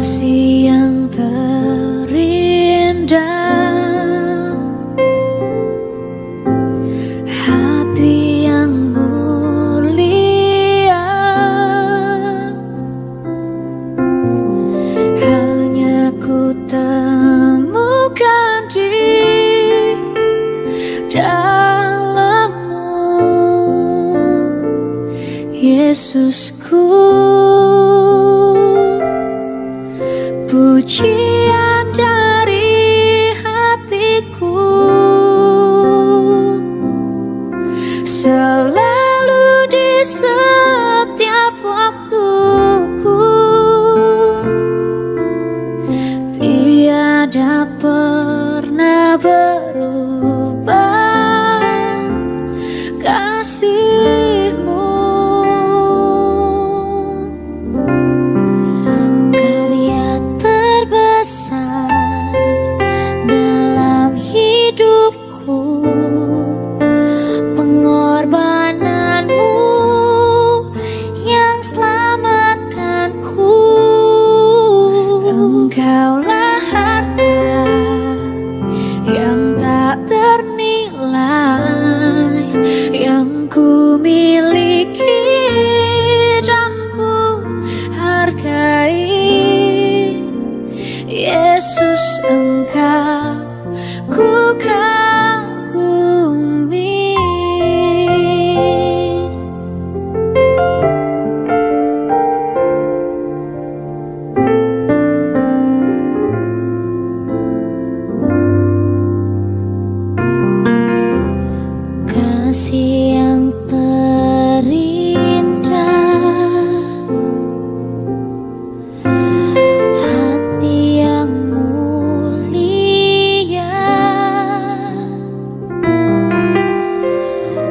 kasih yang terindah, hati yang mulia, hanya ku temukan di dalam-Mu, Yesusku. Pujian dari hatiku, selalu di setiap waktuku, tiada pernah berubah kasih-Mu. Engkaulah harta yang tak ternilai, yang ku miliki dan ku hargai. Yesus, Engkau ku kagumi. Kasih yang terindah, hati yang mulia,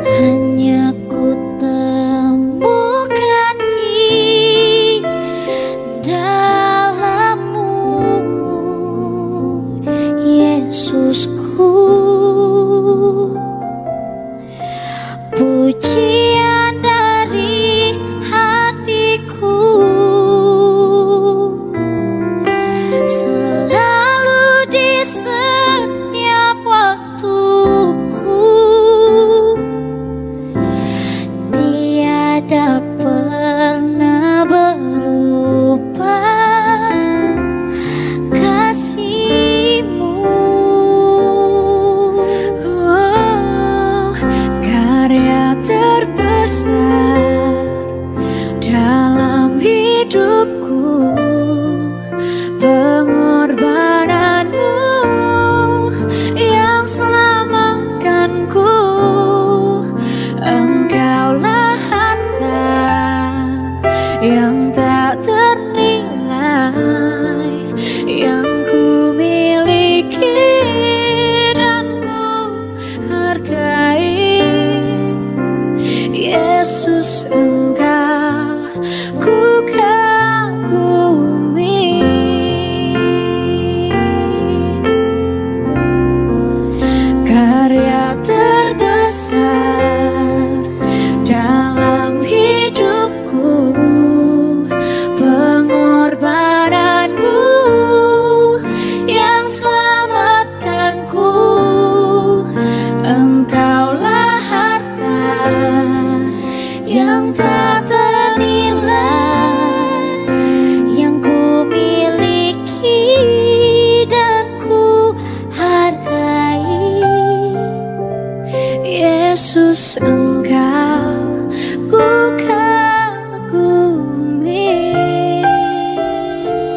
hanya ku temukan di dalam-Mu, Yesusku. Pujian dari hatiku, selalu di setiap waktuku, tiada pernah berubah kasih-Mu. Karya terbesar dalam hidupku, pengorbanan-Mu yang selamatkanku. Engkaulah harta yang tak ternilai, yang ku miliki dan ku hargai. Yesus, Engkau ku kagumi. Karya terbesar dalam hidupku, pengorbanan-Mu yang selamatkanku. Engkaulah harta yang tak ternilai, yang ku miliki dan ku hargai. Yesus, Engkau ku kagumi.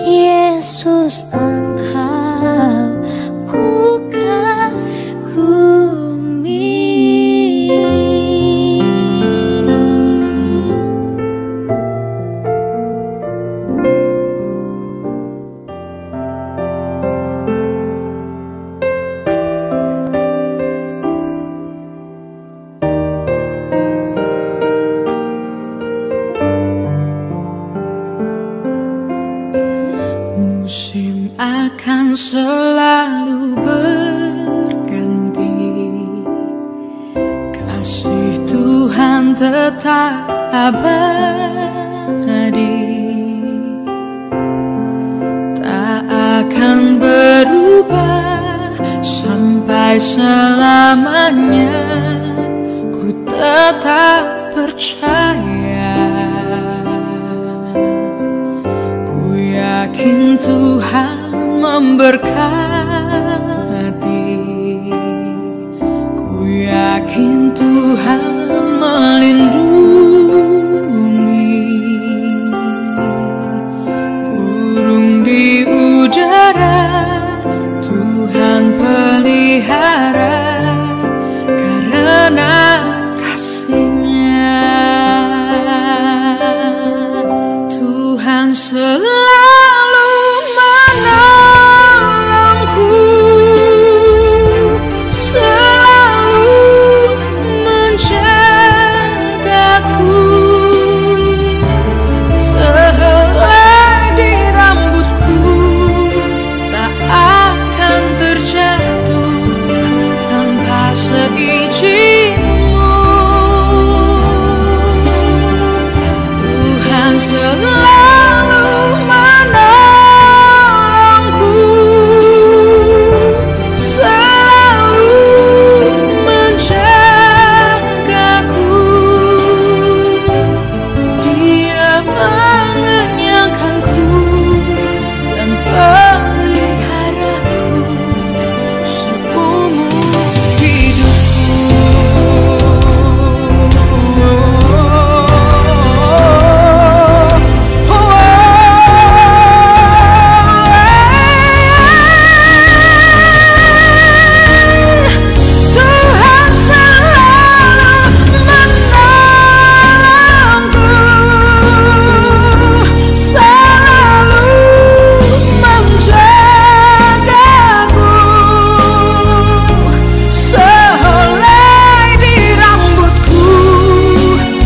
Yesus, Engkau ku kagumi. Musim akan selalu berganti, kasih Tuhan tetap abadi. sampai selamanya ku tetap percaya. Ku yakin Tuhan memberkati, ku yakin Tuhan melindungi. Burung di udara Tuhan pelihara karena kasih-Nya. Tuhan selalu menolongku, selalu menjagaku. Sehelai di rambutku tak akan terjatuh tanpa seizin-Mu. Tuhan selalu menolongku, selalu menjagaku. Dia mengenyangkanku dan peliharaku seumur hidupku. Tuhan selalu menolongku, selalu menjagaku. Sehelai di rambutku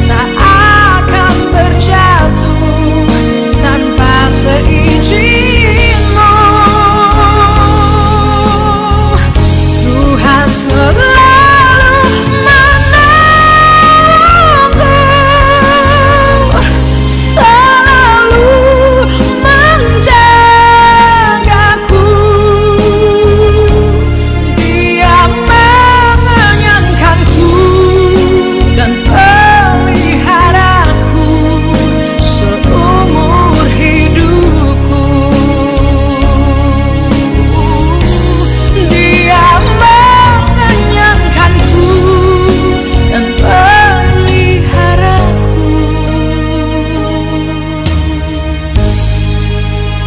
tak akan terjatuh tanpa seizin-Mu. Tuhan selalu menolongku, selalu menjagaku. Dia mengenyangkanku dan peliharaku seumur hidupku. Dia mengenyangkanku dan peliharaku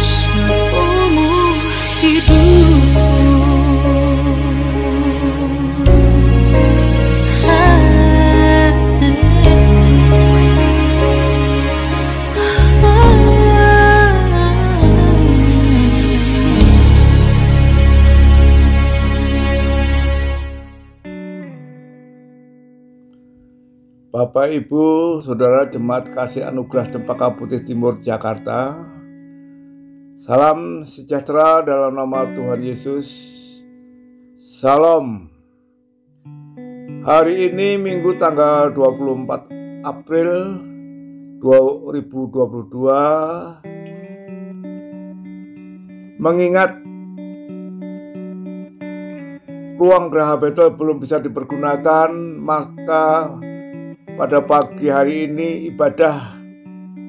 seumur hidupku. Bapak, Ibu, Saudara Jemaat Kasih Anugerah Cempaka Putih Timur Jakarta, salam sejahtera dalam nama Tuhan Yesus. Salam. Hari ini Minggu tanggal 24 April 2022, mengingat ruang Geraha Betel belum bisa dipergunakan, maka pada pagi hari ini ibadah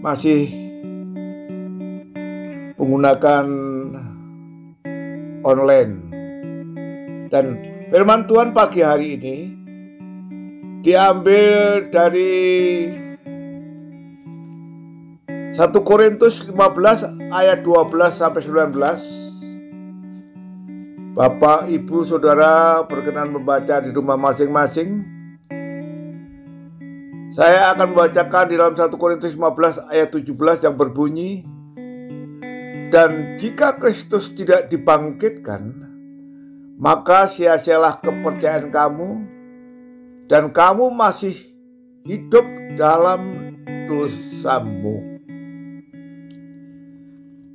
masih menggunakan online. Dan firman Tuhan pagi hari ini diambil dari 1 Korintus 15 ayat 12 sampai 19. Bapak, Ibu, Saudara berkenan membaca di rumah masing-masing. Saya akan membacakan di dalam 1 Korintus 15 ayat 17 yang berbunyi, dan jika Kristus tidak dibangkitkan, maka sia-sialah kepercayaan kamu, dan kamu masih hidup dalam dosamu.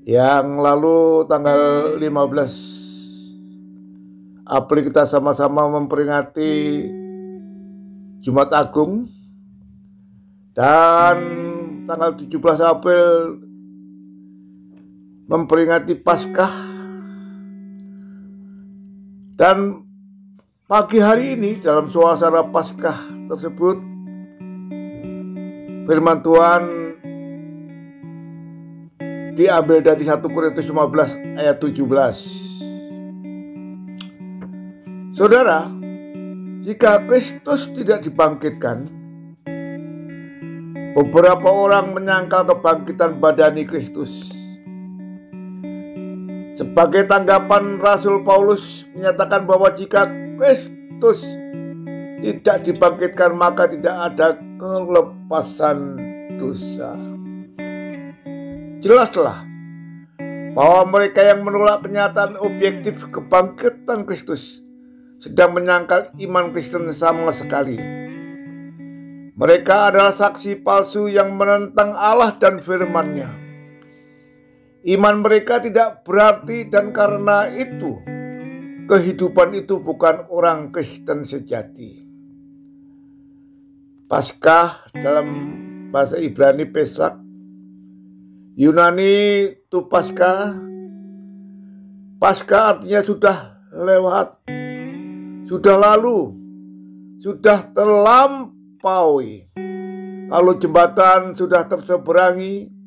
Yang lalu tanggal 15 April kita sama-sama memperingati Jumat Agung. Dan tanggal 17 April memperingati Paskah. Dan Pagi hari ini dalam suasana Paskah tersebut, firman Tuhan diambil dari 1 Korintus 15 ayat 17. Saudara, jika Kristus tidak dibangkitkan, beberapa orang menyangkal kebangkitan badani Kristus. Sebagai tanggapan, Rasul Paulus menyatakan bahwa jika Kristus tidak dibangkitkan, maka tidak ada kelepasan dosa. Jelaslah bahwa mereka yang menolak kenyataan objektif kebangkitan Kristus sedang menyangkal iman Kristen sama sekali. Mereka adalah saksi palsu yang menentang Allah dan firman-Nya. Iman mereka tidak berarti, dan karena itu kehidupan itu bukan orang Kristen sejati. Paskah dalam bahasa Ibrani Pesach, Yunani tu Paskah. Paskah artinya sudah lewat, sudah lalu, sudah terlampaui. Kalau jembatan sudah terseberangi,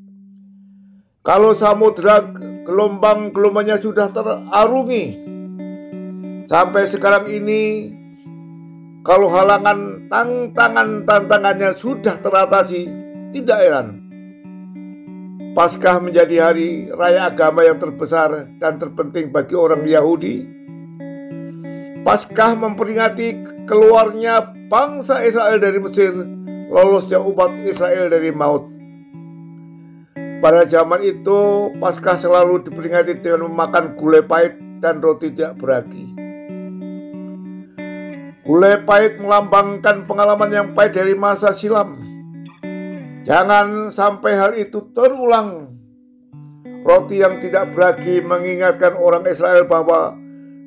kalau samudra gelombang-gelombangnya sudah terarungi. Sampai sekarang ini, kalau halangan tantangannya sudah teratasi, tidak heran Paskah menjadi hari raya agama yang terbesar dan terpenting bagi orang Yahudi. Paskah memperingati keluarnya bangsa Israel dari Mesir, lolosnya umat Israel dari maut. Pada zaman itu, Paskah selalu diperingati dengan memakan gulai pahit dan roti tidak beragi. Gulai pahit melambangkan pengalaman yang pahit dari masa silam. Jangan sampai hal itu terulang. Roti yang tidak beragi mengingatkan orang Israel bahwa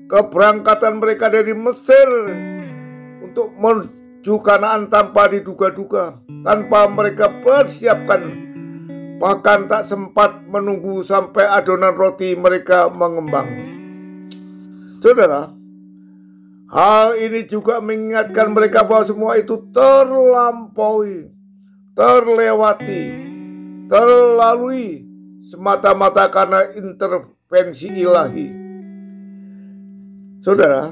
keberangkatan mereka dari Mesir untuk menuju Kanaan tanpa diduga-duga, tanpa mereka persiapkan, bahkan tak sempat menunggu sampai adonan roti mereka mengembang. Saudara, hal ini juga mengingatkan mereka bahwa semua itu terlampaui, terlewati, terlalui semata-mata karena intervensi ilahi. Saudara,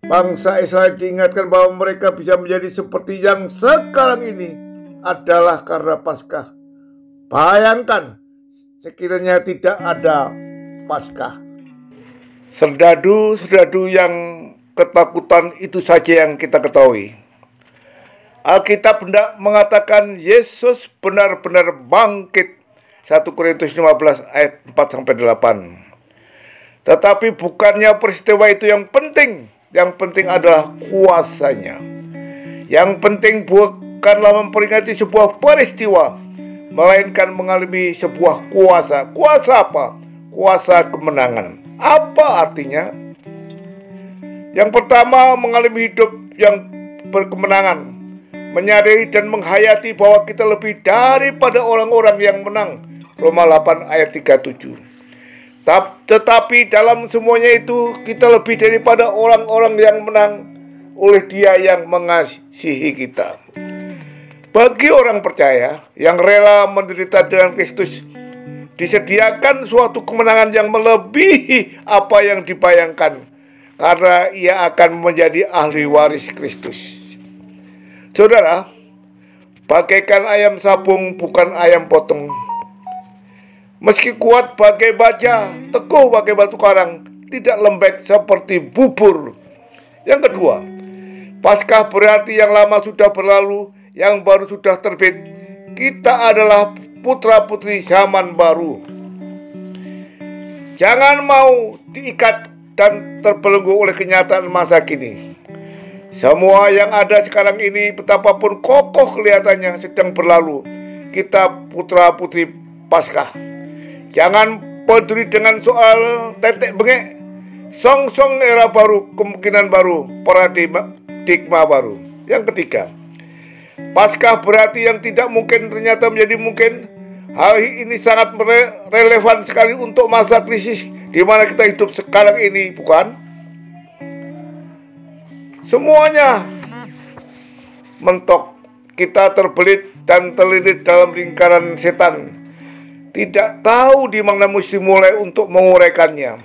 bangsa Israel diingatkan bahwa mereka bisa menjadi seperti yang sekarang ini adalah karena Paskah. Bayangkan sekiranya tidak ada Paskah. Serdadu-serdadu yang ketakutan itu saja yang kita ketahui. Alkitab hendak mengatakan Yesus benar-benar bangkit. 1 Korintus 15 ayat 4-8. Tetapi bukannya peristiwa itu yang penting. Yang penting adalah kuasanya. Yang penting bukanlah memperingati sebuah peristiwa, melainkan mengalami sebuah kuasa. Kuasa apa? Kuasa kemenangan. Apa artinya? Yang pertama, mengalami hidup yang berkemenangan, menyadari dan menghayati bahwa kita lebih daripada orang-orang yang menang. Roma 8 ayat 37. Tetapi dalam semuanya itu kita lebih daripada orang-orang yang menang oleh Dia yang mengasihi kita. Bagi orang percaya yang rela menderita dengan Kristus, disediakan suatu kemenangan yang melebihi apa yang dibayangkan, karena ia akan menjadi ahli waris Kristus. Saudara, bagaikan ayam sabung bukan ayam potong. Meski kuat bagai baja, teguh bagai batu karang, tidak lembek seperti bubur. Yang kedua, Paskah berarti yang lama sudah berlalu, yang baru sudah terbit. Kita adalah putra-putri zaman baru. Jangan mau diikat dan terbelenggu oleh kenyataan masa kini. Semua yang ada sekarang ini, betapapun kokoh kelihatannya, sedang berlalu. Kita putra-putri Paskah. Jangan peduli dengan soal tetek bengek. Song-song era baru, kemungkinan baru, paradigma baru. Yang ketiga, Paskah berarti yang tidak mungkin ternyata menjadi mungkin. Hal ini sangat relevan sekali untuk masa krisis di mana kita hidup sekarang ini, bukan? Semuanya mentok. Kita terbelit dan terlilit dalam lingkaran setan. Tidak tahu di mana mesti mulai untuk menguraikannya.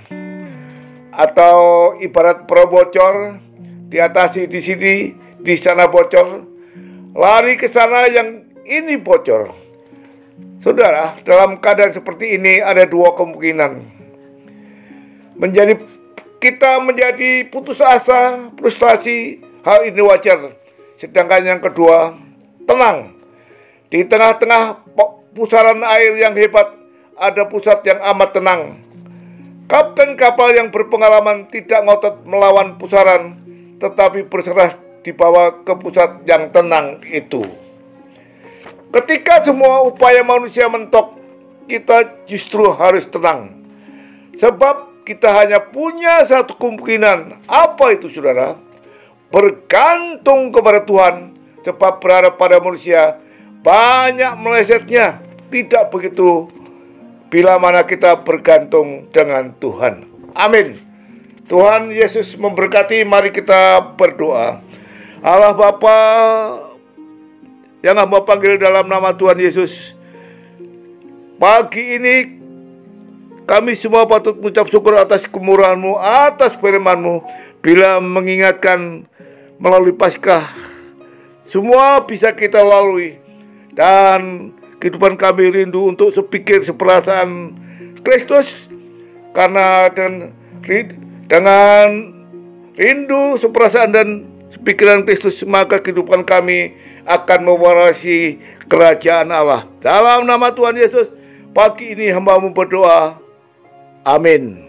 Atau ibarat pera bocor, diatasi di sini, di sana bocor, lari ke sana yang ini bocor. Saudara, dalam keadaan seperti ini ada dua kemungkinan. Kita menjadi putus asa, frustasi, hal ini wajar. Sedangkan yang kedua, tenang. Di tengah-tengah pusaran air yang hebat, ada pusat yang amat tenang. Kapten kapal yang berpengalaman tidak ngotot melawan pusaran, tetapi berserah dibawa ke pusat yang tenang itu. Ketika semua upaya manusia mentok, kita justru harus tenang. Sebab kita hanya punya satu kemungkinan. Apa itu, saudara? Bergantung kepada Tuhan. Sebab berharap pada manusia banyak melesetnya. Tidak begitu bila mana kita bergantung dengan Tuhan. Amin. Tuhan Yesus memberkati. Mari kita berdoa. Allah Bapa yang hamba panggil dalam nama Tuhan Yesus, pagi ini kami semua patut mengucap syukur atas kemurahan-Mu, atas firman-Mu. Bila mengingatkan melalui Paskah, semua bisa kita lalui. Dan kehidupan kami rindu untuk sepikir seperasaan Kristus. Karena dengan rindu seperasaan dan pikiran Kristus, maka kehidupan kami akan mewarisi kerajaan Allah. Dalam nama Tuhan Yesus, pagi ini hamba-Mu berdoa. Amin.